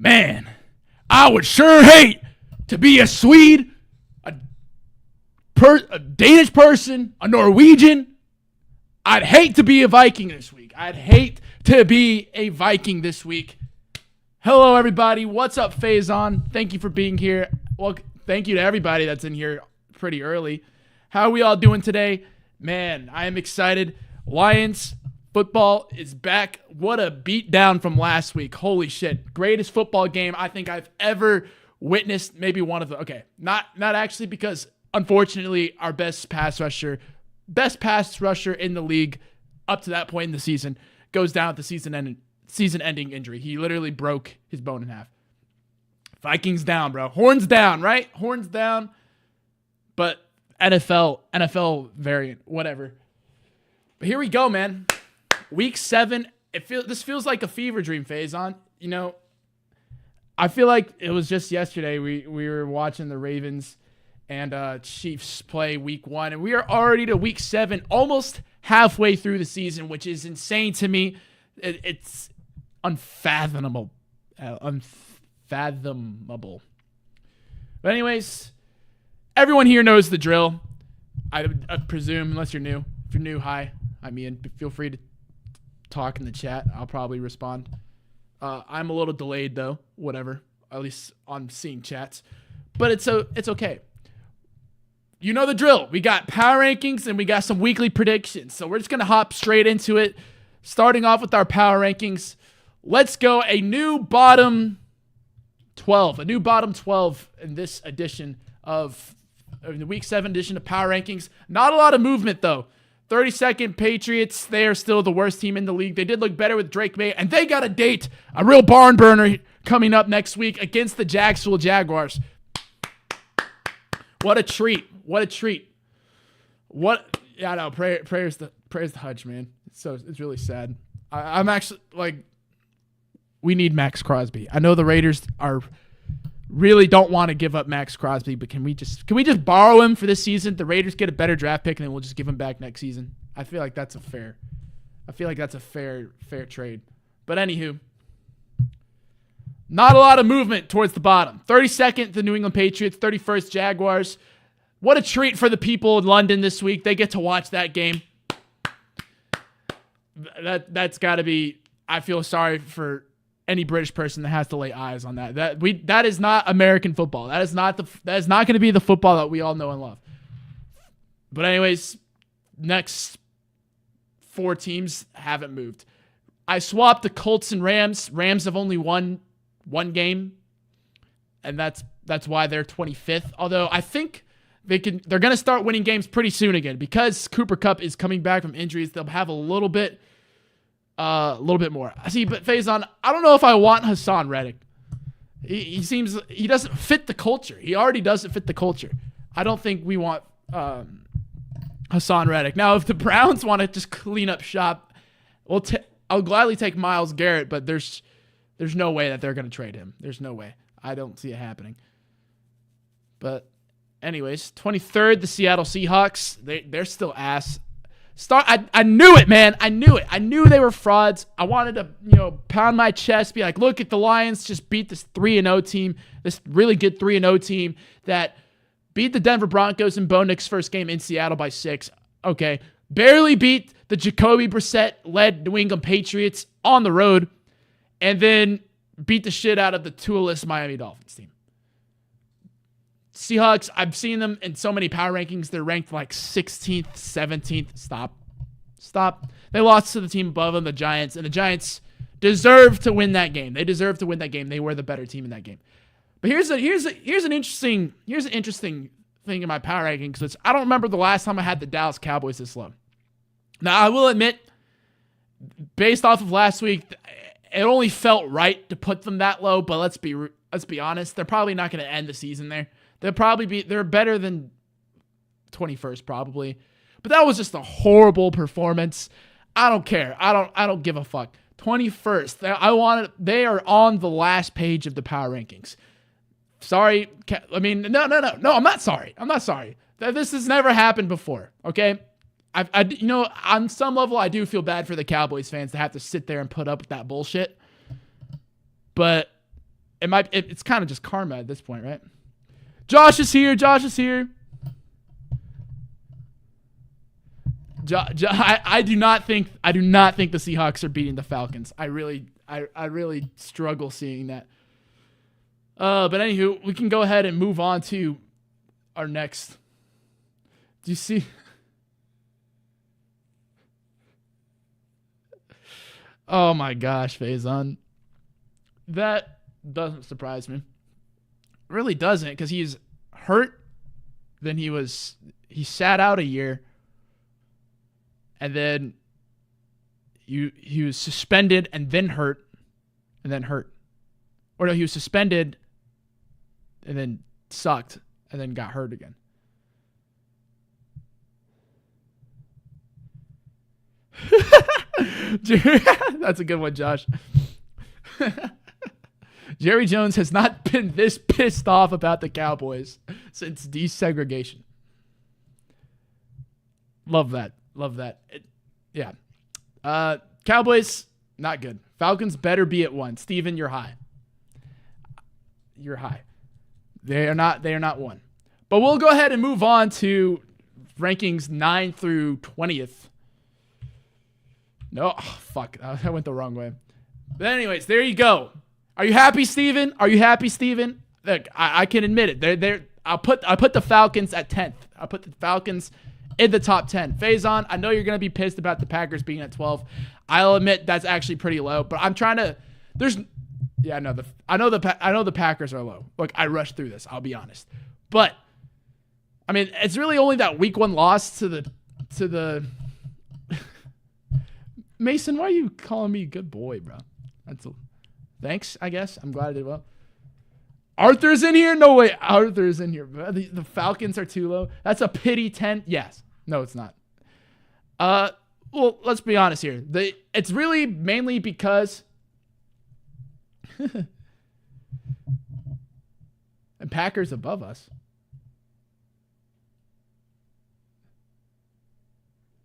Man, I would sure hate to be a Swede, a Danish person, a Norwegian. I'd hate to be a Viking this week. I'd hate to be a Viking this week. Hello, everybody. What's up, Faison? Thank you for being here. Well, thank you to everybody that's in here pretty early. How are we all doing today? Man, I am excited. Lions football is back. What a beatdown from last week. Holy shit. Greatest football game I think I've ever witnessed. Maybe one of the... Okay, not actually, because unfortunately our best pass rusher in the league up to that point in the season goes down with the season-ending injury. He literally broke his bone in half. Vikings down, bro. Horns down, right? Horns down. But NFL variant, whatever. But here we go, man. Week 7. This feels like a fever dream, Faison. You know, I feel like it was just yesterday we were watching the Ravens and Chiefs play week 1, and we are already to week 7, almost halfway through the season, which is insane to me. It's unfathomable. Unfathomable. But anyways, everyone here knows the drill. I presume, unless you're new. If you're new, hi. I'm Ian. Feel free to talk in the chat. I'll probably respond. I'm a little delayed, though. Whatever. At least on seeing chats. But it's okay. You know the drill. We got power rankings and we got some weekly predictions. So we're just going to hop straight into it. Starting off with our power rankings. Let's go. A new bottom 12. A new bottom 12 in this edition of the week 7 edition of power rankings. Not a lot of movement, though. 32nd Patriots. They are still the worst team in the league. They did look better with Drake May. And they got a date. A real barn burner coming up next week against the Jacksonville Jaguars. What a treat. What a treat. Yeah, I know. Prayers to Hutch, man. It's really sad. I'm actually like, we need Max Crosby. I know the Raiders really don't want to give up Max Crosby, but can we just borrow him for this season? The Raiders get a better draft pick and then we'll just give him back next season. I feel like that's a fair trade. But anywho, not a lot of movement towards the bottom. 32nd, the New England Patriots. 31st, Jaguars. What a treat for the people in London this week. They get to watch that game. That's got to be... I feel sorry for any British person that has to lay eyes on that. That is not American football. That is not going to be the football that we all know and love. But anyways, next 4 teams haven't moved. I swapped the Colts and Rams. Rams have only won 1 game, and that's why they're 25th. Although I think they're going to start winning games pretty soon again because Cooper Kupp is coming back from injuries. They'll have a little bit more. See, but Faison, I don't know if I want Hassan Reddick. He doesn't fit the culture. He already doesn't fit the culture. I don't think we want Hassan Reddick. Now, if the Browns want to just clean up shop, I'll gladly take Myles Garrett, but there's no way that they're going to trade him. There's no way. I don't see it happening. But anyways, 23rd, the Seattle Seahawks. They're still ass. I knew it, man. I knew it. I knew they were frauds. I wanted to, pound my chest, be like, look at the Lions just beat this 3-0 team, this really good 3-0 team that beat the Denver Broncos in Bo Nix's first game in Seattle by 6. Okay. Barely beat the Jacoby Brissett-led New England Patriots on the road, and then beat the shit out of the Tua-less Miami Dolphins team. Seahawks, I've seen them in so many power rankings. They're ranked like 16th, 17th. Stop. They lost to the team above them, the Giants, and the Giants deserve to win that game. They deserve to win that game. They were the better team in that game. But here's an interesting thing in my power rankings. Because I don't remember the last time I had the Dallas Cowboys this low. Now, I will admit, based off of last week, it only felt right to put them that low. But let's be honest, they're probably not going to end the season there. They're better than 21st probably. But that was just a horrible performance. I don't care. I don't give a fuck. 21st. They are on the last page of the power rankings. Sorry. I mean, no, I'm not sorry. This has never happened before. Okay. On some level, I do feel bad for the Cowboys fans to have to sit there and put up with that bullshit. But It's kind of just karma at this point, right? Josh is here. Josh is here. I do not think the Seahawks are beating the Falcons. I really struggle seeing that. But anywho, we can go ahead and move on to our next. Do you see? Oh my gosh, Faison. That doesn't surprise me. It really doesn't, because he's hurt. Then he sat out a year. And then he was suspended and then hurt. And then hurt. Or no, he was suspended and then sucked and then got hurt again. That's a good one, Josh. Jerry Jones has not been this pissed off about the Cowboys since desegregation. Love that. Yeah. Cowboys, not good. Falcons better be at 1. Steven, you're high. You're high. They are not 1. But we'll go ahead and move on to rankings 9 through 20th. No, fuck. I went the wrong way. But anyways, there you go. Are you happy, Steven? Look, I can admit it. I put the Falcons at 10th. I put the Falcons in the top 10. Faison, I know you're going to be pissed about the Packers being at 12. I'll admit that's actually pretty low, but I'm trying to I know the Packers are low. Look, I rushed through this, I'll be honest. But I mean, it's really only that week 1 loss to the Mason, why are you calling me good boy, bro? Thanks, I guess. I'm glad I did well. Arthur's in here? No way. Arthur's in here. The Falcons are too low. That's a pity 10. Yes. No, it's not. Well, let's be honest here. It's really mainly because and Packers above us.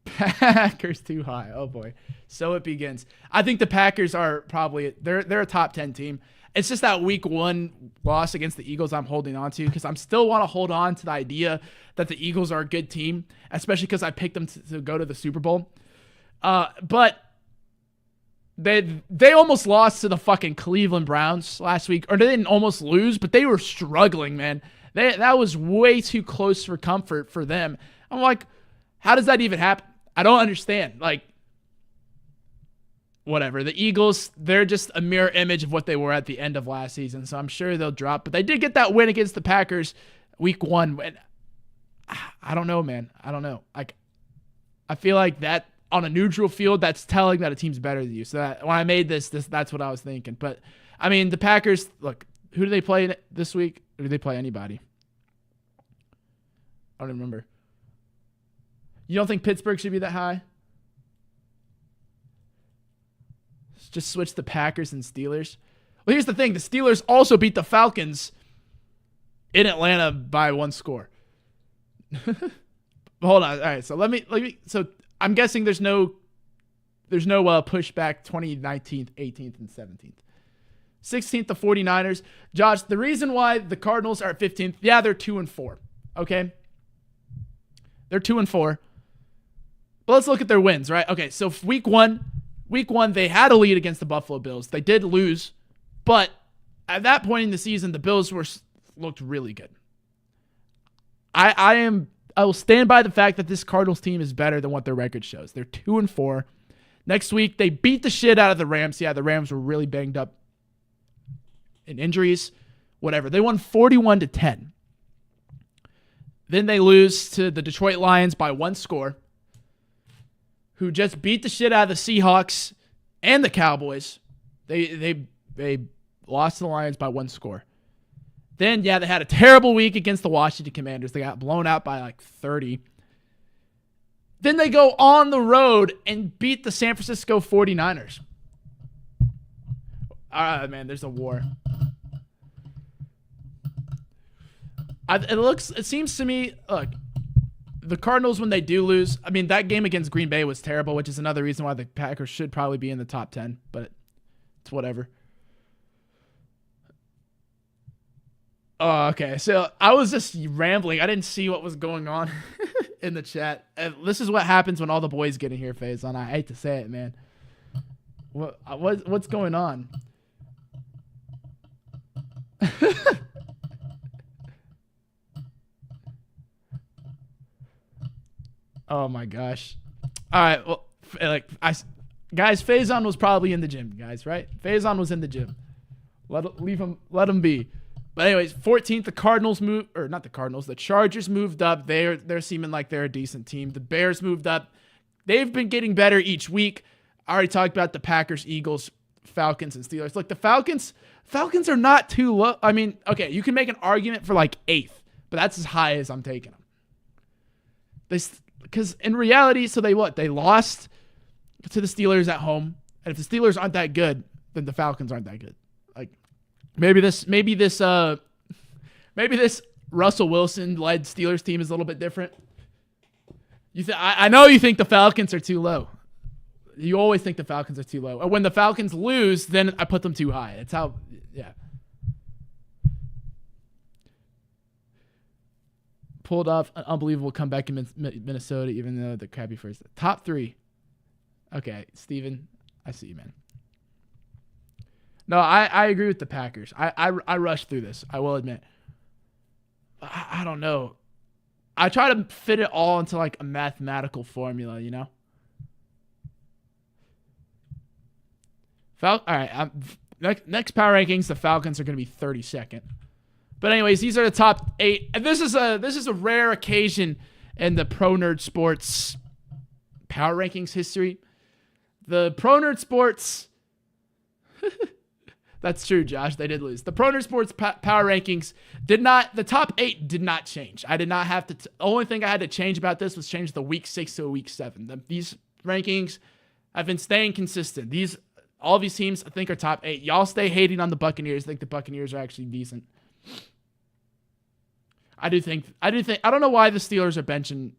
Packers too high. Oh boy. So it begins. I think the Packers are probably they're a top 10 team. It's just that week 1 loss against the Eagles I'm holding on to, because I'm still want to hold on to the idea that the Eagles are a good team, especially because I picked them to go to the Super Bowl. But they almost lost to the fucking Cleveland Browns last week, or they didn't almost lose, but they were struggling, man. That was way too close for comfort for them. I'm like, how does that even happen? I don't understand. Like, whatever. The Eagles, they're just a mirror image of what they were at the end of last season, so I'm sure they'll drop. But they did get that win against the Packers week 1. And I don't know, man. I don't know. Like, I feel like that on a neutral field, that's telling that a team's better than you. So that, when I made this, that's what I was thinking. But, I mean, the Packers, look, who do they play this week? Or do they play anybody? I don't remember. You don't think Pittsburgh should be that high? Just switch the Packers and Steelers. Well, here's the thing. The Steelers also beat the Falcons in Atlanta by 1 score. Hold on. All right. So let me. So I'm guessing there's no pushback 2019, 18th, and 17th. 16th, the 49ers. Josh, the reason why the Cardinals are at 15th, yeah, they're 2-4. Okay. They're 2-4. But let's look at their wins, right? Okay. So week one, they had a lead against the Buffalo Bills. They did lose, but at that point in the season, the Bills looked really good. I will stand by the fact that this Cardinals team is better than what their record shows. They're 2-4. Next week, they beat the shit out of the Rams. Yeah, the Rams were really banged up in injuries, whatever. They won 41-10. Then they lose to the Detroit Lions by 1 score, who just beat the shit out of the Seahawks and the Cowboys. They lost to the Lions by 1 score. Then, yeah, they had a terrible week against the Washington Commanders. They got blown out by like 30. Then they go on the road and beat the San Francisco 49ers. Man, there's a war. It seems to me, look, the Cardinals, when they do lose, I mean, that game against Green Bay was terrible, which is another reason why the Packers should probably be in the top 10, but it's whatever. Oh, okay. So I was just rambling. I didn't see what was going on in the chat. And this is what happens when all the boys get in here, Faison. I hate to say it, man. What's going on? Oh my gosh. All right. Well, guys, Faison was probably in the gym, guys, right? Faison was in the gym. Let him be. But anyways, 14th, the Cardinals moved, or not the Cardinals, the Chargers moved up. They're seeming like they're a decent team. The Bears moved up. They've been getting better each week. I already talked about the Packers, Eagles, Falcons, and Steelers. Look, the Falcons are not too low. I mean, okay, you can make an argument for like 8th, but that's as high as I'm taking them. Because in reality, so they lost to the Steelers at home. And if the Steelers aren't that good, then the Falcons aren't that good. Like maybe this Russell Wilson led Steelers team is a little bit different. I know you think the Falcons are too low. You always think the Falcons are too low. And when the Falcons lose, then I put them too high. It's how, yeah. Pulled off an unbelievable comeback in Minnesota, even though the crappy first. Top 3. Okay, Steven, I see you, man. No, I agree with the Packers. I rushed through this, I will admit. I don't know. I try to fit it all into like a mathematical formula, you know? All right, next power rankings, the Falcons are going to be 32nd. But anyways, these are the top 8. And this is a rare occasion in the Pro Nerd Sports power rankings history. The Pro Nerd Sports that's true, Josh. They did lose. The Pro Nerd Sports power rankings the top 8 did not change. I did not have to, the only thing I had to change about this was change the week 6 to a week 7. These rankings have been staying consistent. All these teams I think are top 8. Y'all stay hating on the Buccaneers. I think the Buccaneers are actually decent. I don't know why the Steelers are benching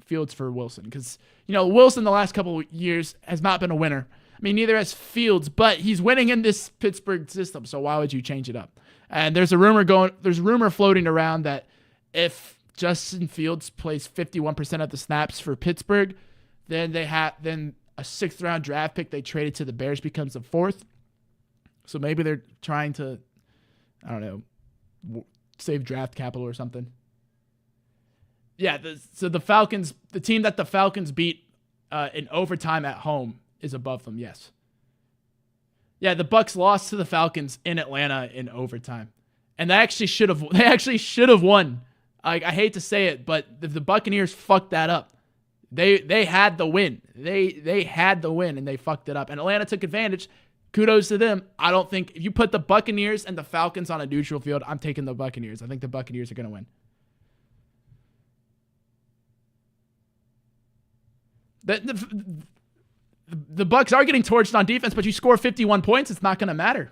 Fields for Wilson, because, Wilson the last couple of years has not been a winner. I mean, neither has Fields, but he's winning in this Pittsburgh system, so why would you change it up? And there's a rumor floating around that if Justin Fields plays 51% of the snaps for Pittsburgh, then a 6th round draft pick they traded to the Bears becomes a 4th. So maybe they're trying to, I don't know, save draft capital or something. Yeah, so the Falcons, the team that the Falcons beat in overtime at home is above them, yes. Yeah, the Bucs lost to the Falcons in Atlanta in overtime. And they actually should have won. I hate to say it, but the Buccaneers fucked that up. They had the win. They had the win and they fucked it up. And Atlanta took advantage. Kudos to them. I don't think if you put the Buccaneers and the Falcons on a neutral field, I'm taking the Buccaneers. I think the Buccaneers are going to win. The Bucs are getting torched on defense, but you score 51 points, it's not going to matter.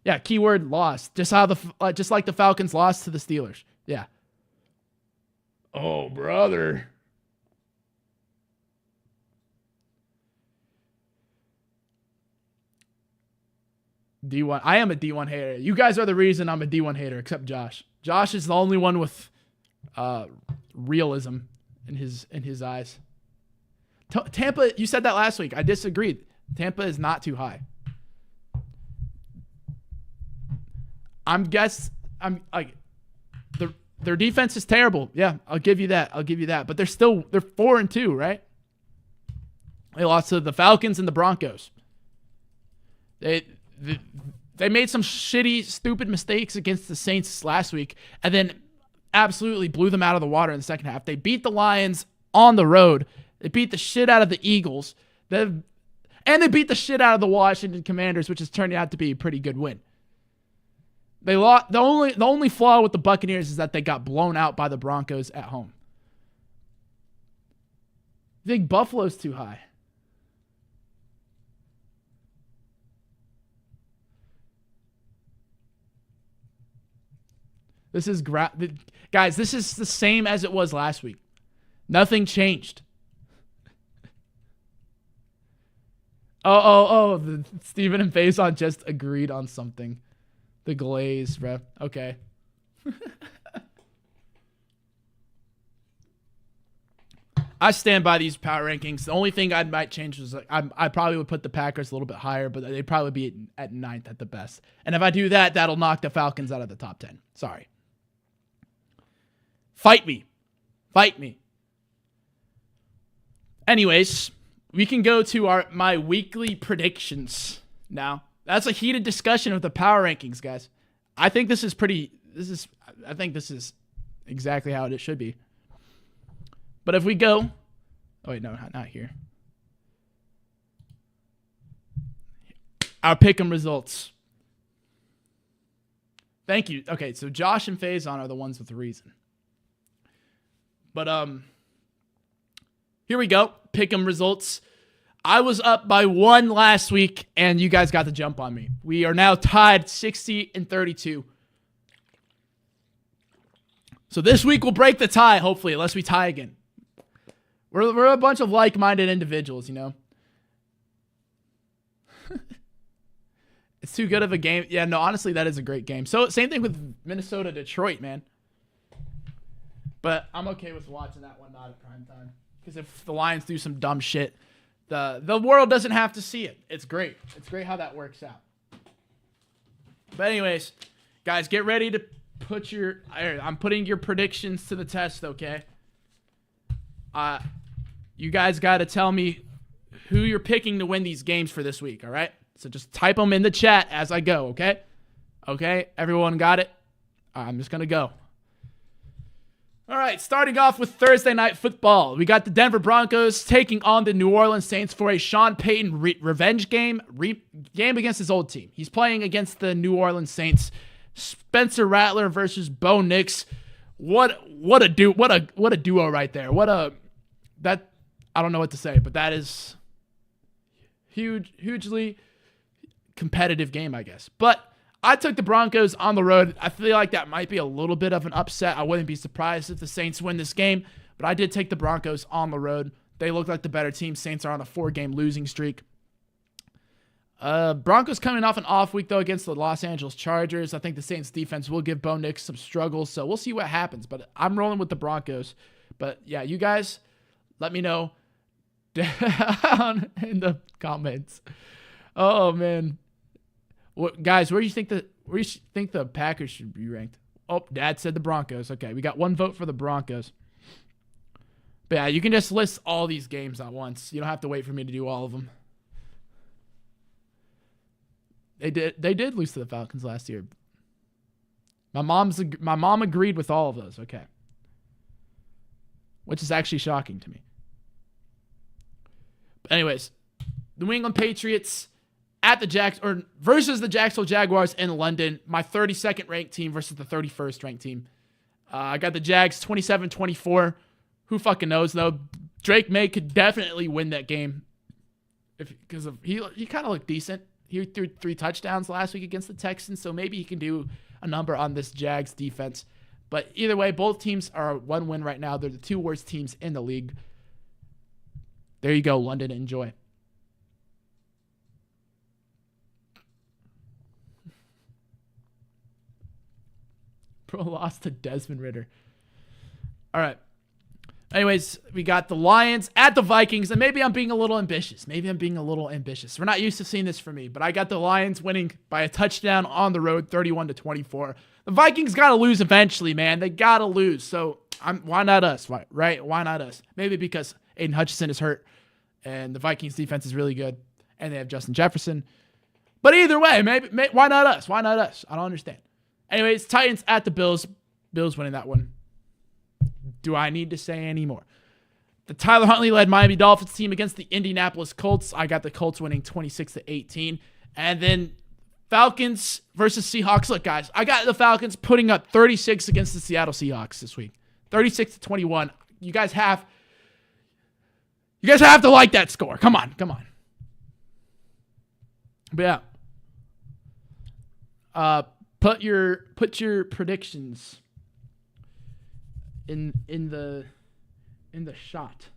Yeah, keyword lost. Just like the Falcons lost to the Steelers. Yeah. Oh, brother. D1. I am a D1 hater. You guys are the reason I'm a D1 hater, except Josh. Josh is the only one with realism in his eyes. Tampa, you said that last week. I disagreed. Tampa is not too high. Their defense is terrible. Yeah, I'll give you that. But they're 4-2, right? They lost to the Falcons and the Broncos. They made some shitty, stupid mistakes against the Saints last week and then absolutely blew them out of the water in the second half. They beat the Lions on the road. They beat the shit out of the Eagles. And they beat the shit out of the Washington Commanders, which has turned out to be a pretty good win. They lost. The only flaw with the Buccaneers is that they got blown out by the Broncos at home. I think Buffalo's too high. Guys, this is the same as it was last week. Nothing changed. Oh, Steven and Faison just agreed on something. The glaze, bro. Okay. I stand by these power rankings. The only thing I might change is I probably would put the Packers a little bit higher, but they'd probably be at ninth at the best. And if I do that, that'll knock the Falcons out of the top 10. Sorry. Fight me. Fight me. Anyways, we can go to my weekly predictions now. That's a heated discussion of the power rankings, guys. I think this is exactly how it should be. But if we go, oh wait, no, not here. Our pick'em results. Thank you. Okay, so Josh and Faison are the ones with the reason. But here we go. Pick'em results. I was up by 1 last week, and you guys got the jump on me. We are now tied 60-32. So this week we'll break the tie, hopefully, unless we tie again. We're a bunch of like-minded individuals, you know. It's too good of a game. Yeah, no, honestly, that is a great game. So same thing with Minnesota-Detroit, man. But I'm okay with watching that one not at prime time. Because if the Lions do some dumb shit, the world doesn't have to see it. It's great. It's great how that works out. But anyways, guys, get ready to I'm putting your predictions to the test, okay? You guys got to tell me who you're picking to win these games for this week, all right? So just type them in the chat as I go, okay? Okay, everyone got it? I'm just going to go. All right, starting off with Thursday Night Football. We got the Denver Broncos taking on the New Orleans Saints for a Sean Payton revenge game against his old team. He's playing against the New Orleans Saints. Spencer Rattler versus Bo Nix. What a duo right there. I don't know what to say, but that is hugely competitive game, I guess. But I took the Broncos on the road. I feel like that might be a little bit of an upset. I wouldn't be surprised if the Saints win this game, but I did take the Broncos on the road. They look like the better team. Saints are on a 4-game losing streak. Broncos coming off an off week, though, against the Los Angeles Chargers. I think the Saints defense will give Bo Nix some struggles, so we'll see what happens. But I'm rolling with the Broncos. But, yeah, you guys, let me know down in the comments. Oh, man. Guys, where do you think the Packers should be ranked? Oh, Dad said the Broncos. Okay, we got 1 vote for the Broncos. But, yeah, you can just list all these games at once. You don't have to wait for me to do all of them. They did lose to the Falcons last year. My mom agreed with all of those. Okay. Which is actually shocking to me. But anyways, the New England Patriots versus the Jacksonville Jaguars in London. My 32nd ranked team versus the 31st ranked team. I got the Jags 27-24. Who fucking knows though? Drake May could definitely win that game because he kind of looked decent. He threw 3 touchdowns last week against the Texans, so maybe he can do a number on this Jags defense. But either way, both teams are 1 win right now. They're the 2 worst teams in the league. There you go, London. Enjoy. Bro lost to Desmond Ridder. All right. Anyways, we got the Lions at the Vikings, and maybe I'm being a little ambitious. We're not used to seeing this from me, but I got the Lions winning by a touchdown on the road, 31-24. The Vikings got to lose eventually, man. They got to lose. So why not us, right? Why not us? Maybe because Aiden Hutchinson is hurt, and the Vikings defense is really good, and they have Justin Jefferson. But either way, maybe why not us? Why not us? I don't understand. Anyways, Titans at the Bills. Bills winning that one. Do I need to say any more? The Tyler Huntley-led Miami Dolphins team against the Indianapolis Colts. I got the Colts winning 26-18. And then Falcons versus Seahawks. Look, guys, I got the Falcons putting up 36 against the Seattle Seahawks this week. 36-21. You guys have to like that score. Come on. But yeah. Put your predictions in the shot.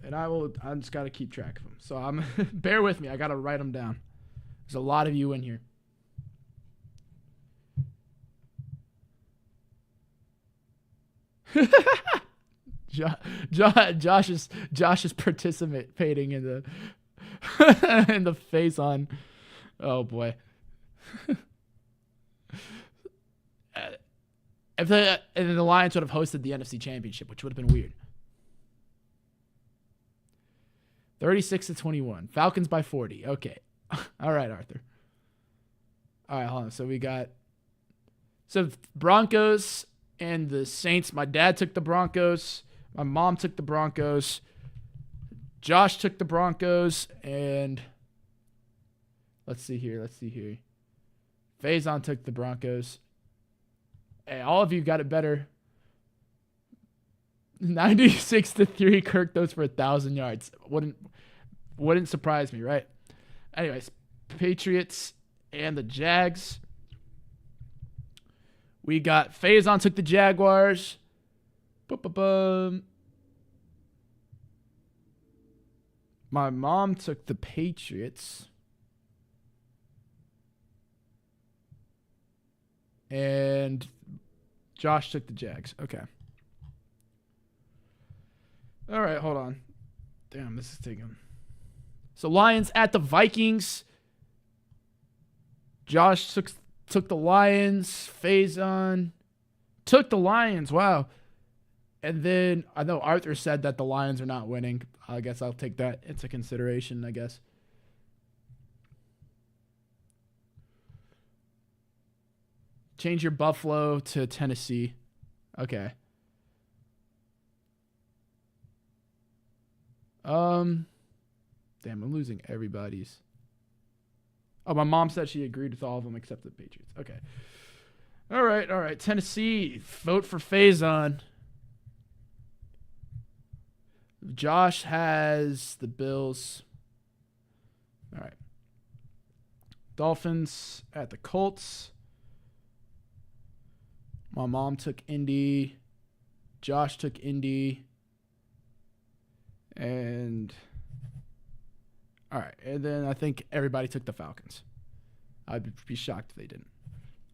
And I just got to keep track of them. So bear with me. I got to write them down. There's a lot of you in here. Josh is participating in the in the phase on. Oh boy. If the Lions would have hosted the NFC Championship, which would have been weird. 36-21. Falcons by 40. Okay. All right, Arthur. All right, hold on. So we got Broncos and the Saints. My dad took the Broncos. My mom took the Broncos. Josh took the Broncos. And let's see here. Faison took the Broncos. Hey, all of you got it better. 96-3. Kirk throws for 1,000 yards. Wouldn't surprise me, right? Anyways, Patriots and the Jags. We got Faison took the Jaguars. My mom took the Patriots. And Josh took the Jags. Okay. All right, hold on. Damn, this is taking. So Lions at the Vikings. Josh took the Lions. Faison took the Lions. Wow. And then I know Arthur said that the Lions are not winning. I guess I'll take that into consideration, I guess. Change your Buffalo to Tennessee. Okay. Damn, I'm losing everybody's. Oh, my mom said she agreed with all of them except the Patriots. Okay. All right. Tennessee, vote for Faison. Josh has the Bills. All right. Dolphins at the Colts. My mom took Indy. Josh took Indy. And all right. And then I think everybody took the Falcons. I'd be shocked if they didn't.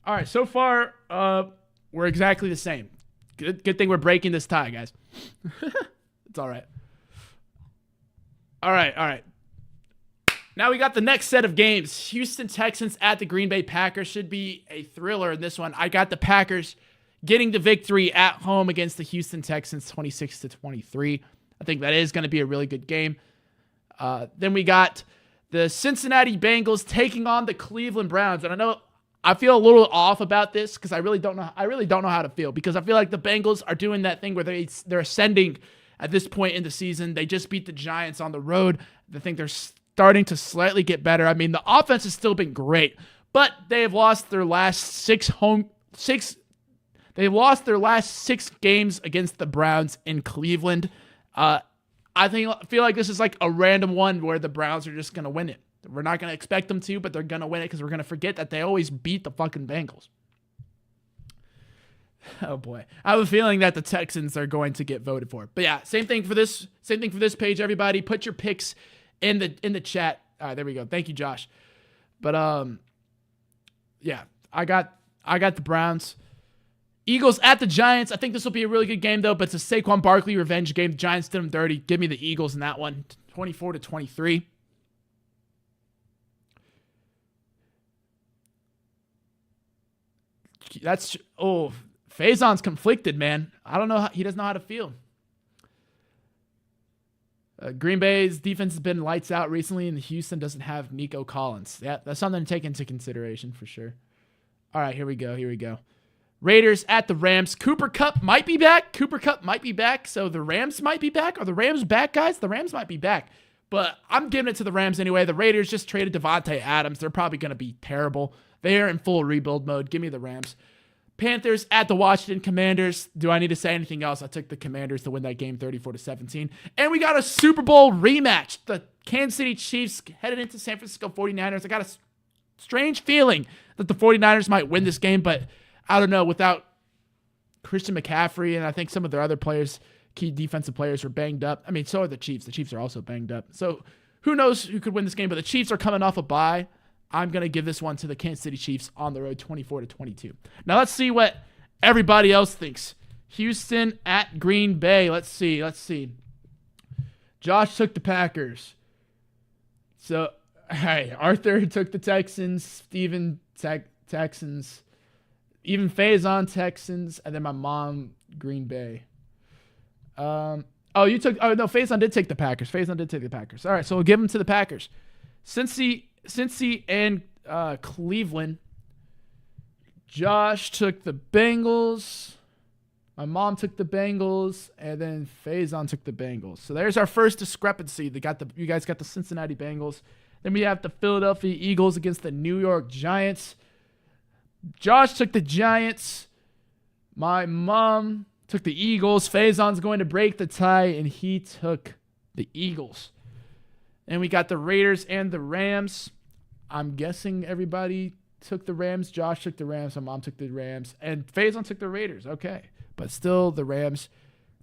All right. So far, we're exactly the same. Good thing we're breaking this tie, guys. It's all right. All right. Now we got the next set of games. Houston Texans at the Green Bay Packers. Should be a thriller in this one. I got the Packers getting the victory at home against the Houston Texans 26-23. I think that is going to be a really good game. Then we got the Cincinnati Bengals taking on the Cleveland Browns. And I feel a little off about this because I really don't know how to feel, because I feel like the Bengals are doing that thing where they're ascending at this point in the season. They just beat the Giants on the road. I think they're starting to slightly get better. I mean, the offense has still been great, but they have lost their last six games against the Browns in Cleveland. I feel like this is like a random one where the Browns are just going to win it. We're not going to expect them to, but they're going to win it because we're going to forget that they always beat the fucking Bengals. Oh boy. I have a feeling that the Texans are going to get voted for. But yeah, same thing for this page, everybody. Put your picks in the chat. All right, there we go. Thank you, Josh. But yeah, I got the Browns. Eagles at the Giants. I think this will be a really good game, though, but it's a Saquon Barkley revenge game. The Giants did them dirty. Give me the Eagles in that one, 24-23. Faison's conflicted, man. I don't know. He doesn't know how to feel. Green Bay's defense has been lights out recently, and Houston doesn't have Nico Collins. Yeah, that's something to take into consideration for sure. All right, here we go. Raiders at the Rams. Cooper Kupp might be back. So the Rams might be back. Are the Rams back, guys? The Rams might be back. But I'm giving it to the Rams anyway. The Raiders just traded Devontae Adams. They're probably going to be terrible. They are in full rebuild mode. Give me the Rams. Panthers at the Washington Commanders. Do I need to say anything else? I took the Commanders to win that game 34-17. And we got a Super Bowl rematch. The Kansas City Chiefs headed into San Francisco 49ers. I got a strange feeling that the 49ers might win this game, but I don't know. Without Christian McCaffrey, and I think some of their other players, key defensive players, were banged up. I mean, so are the Chiefs. The Chiefs are also banged up. So who knows who could win this game, but the Chiefs are coming off a bye. I'm going to give this one to the Kansas City Chiefs on the road 24-22. Now let's see what everybody else thinks. Houston at Green Bay. Let's see. Josh took the Packers. So, hey, Arthur took the Texans. Steven Texans. Even Faison Texans. And then my mom, Green Bay. No, Faison did take the Packers. All right, so we'll give him to the Packers. Cincy and Cleveland. Josh took the Bengals. My mom took the Bengals, and then Faison took the Bengals. So there's our first discrepancy. You guys got the Cincinnati Bengals. Then we have the Philadelphia Eagles against the New York Giants. Josh took the Giants. My mom took the Eagles. Faison's going to break the tie, and he took the Eagles. And we got the Raiders and the Rams. I'm guessing everybody took the Rams. Josh took the Rams. My mom took the Rams. And Faison took the Raiders. Okay. But still the Rams.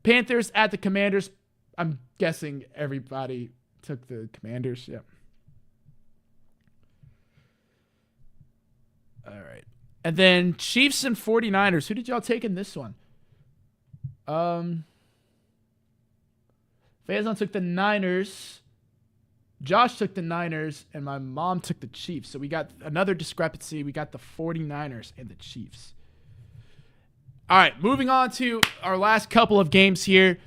Panthers at the Commanders. I'm guessing everybody took the Commanders. Yep. All right. And then Chiefs and 49ers. Who did y'all take in this one? Faison took the Niners. Josh took the Niners, and my mom took the Chiefs. So we got another discrepancy. We got the 49ers and the Chiefs. All right, moving on to our last couple of games here.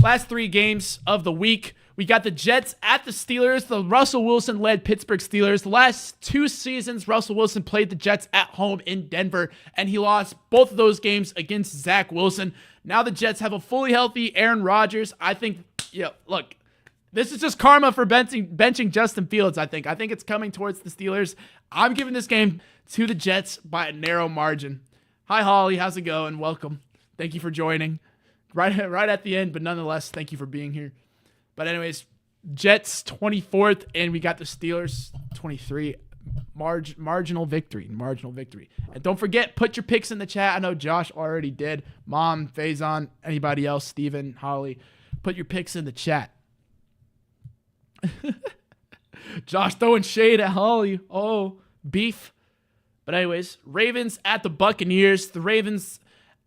Last 3 games of the week. We got the Jets at the Steelers, the Russell Wilson-led Pittsburgh Steelers. The last 2 seasons, Russell Wilson played the Jets at home in Denver, and he lost both of those games against Zach Wilson. Now the Jets have a fully healthy Aaron Rodgers. I think, look, this is just karma for benching Justin Fields, I think. I think it's coming towards the Steelers. I'm giving this game to the Jets by a narrow margin. Hi, Holly. How's it going? Welcome. Thank you for joining. Right at the end, but nonetheless, thank you for being here. But anyways, Jets 24th, and we got the Steelers 23. Marginal victory. And don't forget, put your picks in the chat. I know Josh already did. Mom, Faison, anybody else, Steven, Holly, put your picks in the chat. Josh throwing shade at Holly. Oh, beef. But anyways, Ravens at the Buccaneers. The Ravens,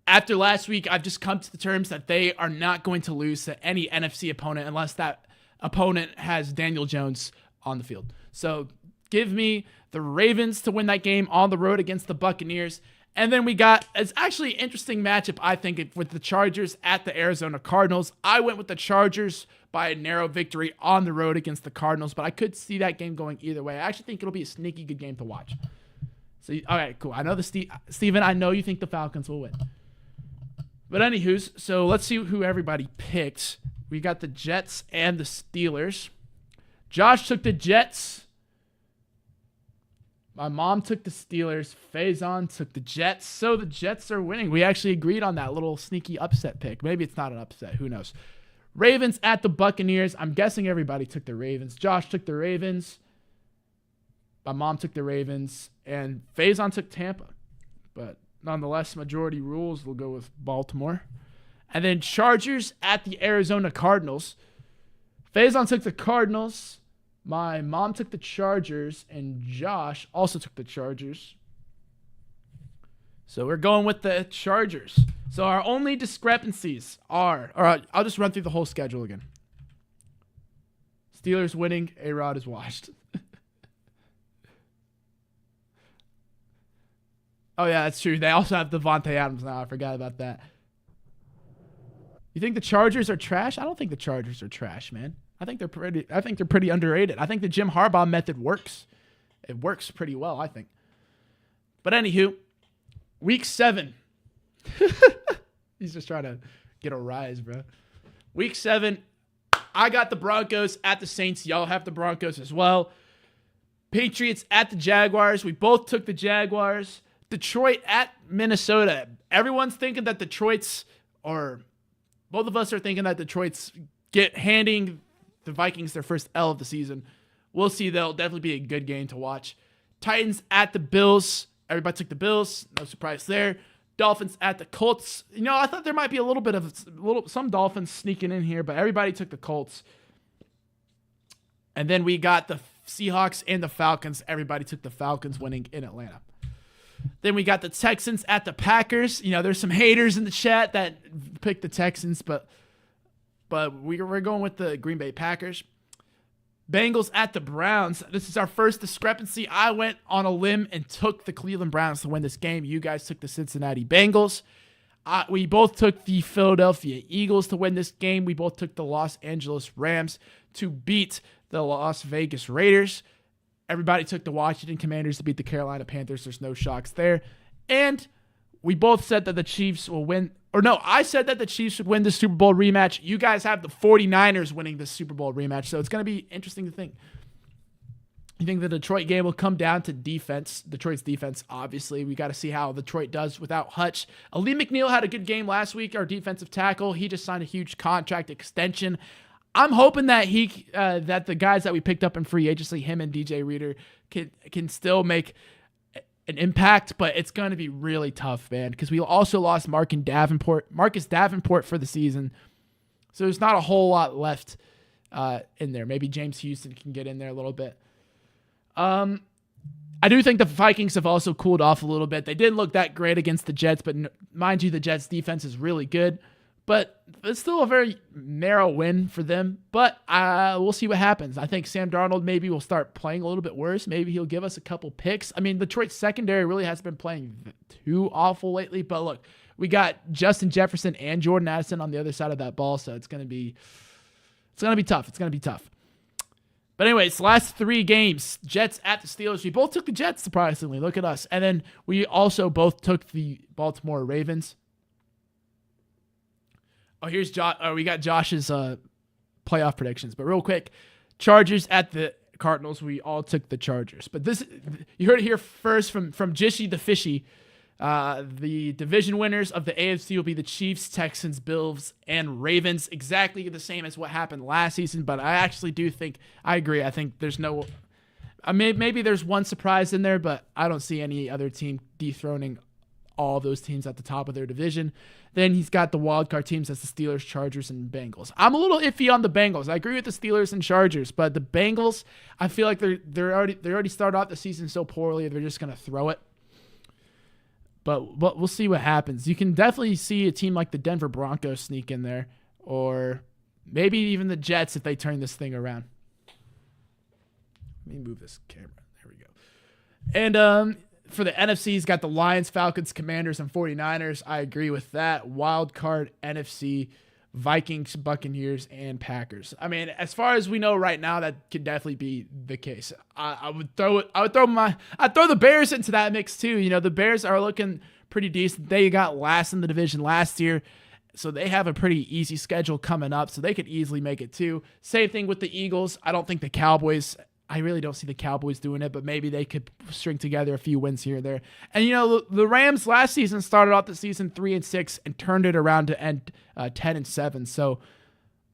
after last week, I've just come to the terms that they are not going to lose to any NFC opponent unless that opponent has Daniel Jones on the field. So give me the Ravens to win that game on the road against the Buccaneers. And then we got, it's actually an interesting matchup, I think, with the Chargers at the Arizona Cardinals. I went with the Chargers by a narrow victory on the road against the Cardinals, but I could see that game going either way. I actually think it'll be a sneaky good game to watch. So, all right, cool. I know Steven, I know you think the Falcons will win. But anywho's, so let's see who everybody picked. We got the Jets and the Steelers. Josh took the Jets. My mom took the Steelers. Faison took the Jets. So the Jets are winning. We actually agreed on that little sneaky upset pick. Maybe it's not an upset. Who knows? Ravens at the Buccaneers. I'm guessing everybody took the Ravens. Josh took the Ravens. My mom took the Ravens. And Faison took Tampa. But nonetheless, majority rules will go with Baltimore. And then Chargers at the Arizona Cardinals. Faison took the Cardinals. My mom took the Chargers, and Josh also took the Chargers. So we're going with the Chargers. So our only discrepancies are, all right, I'll just run through the whole schedule again. Steelers winning, A-Rod is washed. Oh, yeah, that's true. They also have Devontae Adams now. I forgot about that. You think the Chargers are trash? I don't think the Chargers are trash, man. I think they're pretty underrated. I think the Jim Harbaugh method works. It works pretty well, I think. But anywho, week 7. He's just trying to get a rise, bro. Week 7, I got the Broncos at the Saints. Y'all have the Broncos as well. Patriots at the Jaguars. We both took the Jaguars. Detroit at Minnesota. Everyone's thinking that both of us are thinking that Detroit's handing the Vikings their first L of the season. We'll see. They'll definitely be a good game to watch. Titans at the Bills. Everybody took the Bills. No surprise there. Dolphins at the Colts. You know, I thought there might be a little bit of some Dolphins sneaking in here, but everybody took the Colts. And then we got the Seahawks and the Falcons. Everybody took the Falcons winning in Atlanta. Then we got the Texans at the Packers. You know, there's some haters in the chat that picked the Texans, but we're going with the Green Bay Packers. Bengals at the Browns. This is our first discrepancy. I went on a limb and took the Cleveland Browns to win this game. You guys took the Cincinnati Bengals. We both took the Philadelphia Eagles to win this game. We both took the Los Angeles Rams to beat the Las Vegas Raiders. Everybody took the Washington Commanders to beat the Carolina Panthers. There's no shocks there. And we both said that the Chiefs will win. Or no, I said that the Chiefs would win the Super Bowl rematch. You guys have the 49ers winning the Super Bowl rematch. So it's going to be interesting to think. You think the Detroit game will come down to defense? Detroit's defense, obviously. We got to see how Detroit does without Hutch. Ali McNeil had a good game last week, our defensive tackle. He just signed a huge contract extension. I'm hoping that that the guys that we picked up in free agency, him and DJ Reader, can still make an impact, but it's going to be really tough, man, because we also lost Marcus Davenport for the season. So there's not a whole lot left in there. Maybe James Houston can get in there a little bit. I do think the Vikings have also cooled off a little bit. They didn't look that great against the Jets, but mind you, the Jets defense is really good. But it's still a very narrow win for them. But we'll see what happens. I think Sam Darnold maybe will start playing a little bit worse. Maybe he'll give us a couple picks. I mean, Detroit's secondary really hasn't been playing too awful lately. But look, we got Justin Jefferson and Jordan Addison on the other side of that ball. So it's going to be tough. It's going to be tough. But anyways, last 3 games, Jets at the Steelers. We both took the Jets, surprisingly. Look at us. And then we also both took the Baltimore Ravens. Oh, here's Josh. Oh, we got Josh's playoff predictions. But real quick, Chargers at the Cardinals. We all took the Chargers. But this, you heard it here first from Jishy the Fishy. The division winners of the AFC will be the Chiefs, Texans, Bills, and Ravens. Exactly the same as what happened last season. But I actually do think, I agree. I think there's no, maybe there's one surprise in there, but I don't see any other team dethroning all those teams at the top of their division. Then he's got the wildcard teams as the Steelers, Chargers, and Bengals. I'm a little iffy on the Bengals. I agree with the Steelers and Chargers, but the Bengals, I feel like they already started off the season so poorly, they're just going to throw it. But we'll see what happens. You can definitely see a team like the Denver Broncos sneak in there, or maybe even the Jets if they turn this thing around. Let me move this camera. There we go. And for the NFC, he's got the Lions, Falcons, Commanders, and 49ers. I agree with that. Wild card NFC, Vikings, Buccaneers, and Packers. I mean, as far as we know right now, that could definitely be the case. I'd throw the Bears into that mix too. You know, the Bears are looking pretty decent. They got last in the division last year, so they have a pretty easy schedule coming up, so they could easily make it too. Same thing with the Eagles. I don't think the Cowboys, I really don't see the Cowboys doing it, but maybe they could string together a few wins here and there. And, you know, the Rams last season started off the season 3-6 and turned it around to end 10-7. So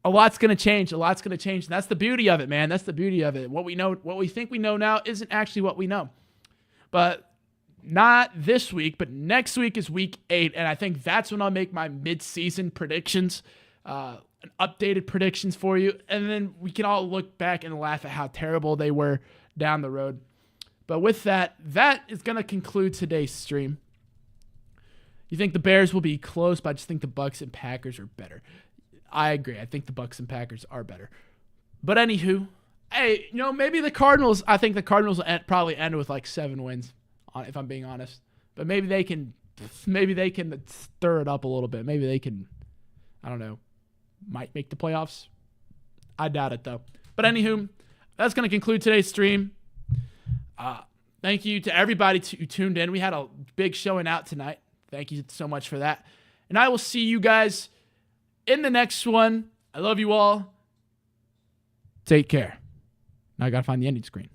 a lot's going to change. A lot's going to change. And that's the beauty of it, man. That's the beauty of it. What we think we know now isn't actually what we know. But not this week, but next week is week 8. And I think that's when I'll make my mid-season predictions. Updated predictions for you, and then we can all look back and laugh at how terrible they were down the road. But with that is going to conclude today's stream. You think the Bears will be close, but I just think the Bucs and Packers are better. I agree. I think the Bucs and Packers are better. But anywho, hey, you know, maybe the Cardinals, I think the Cardinals will probably end with like 7 wins, if I'm being honest. But maybe they can stir it up a little bit. Maybe they can, I don't know, might make the playoffs. I doubt it, though. But anywho, that's going to conclude today's stream. Thank you to everybody who tuned in. We had a big showing out tonight. Thank you so much for that. And I will see you guys in the next one. I love you all. Take care. Now I got to find the ending screen.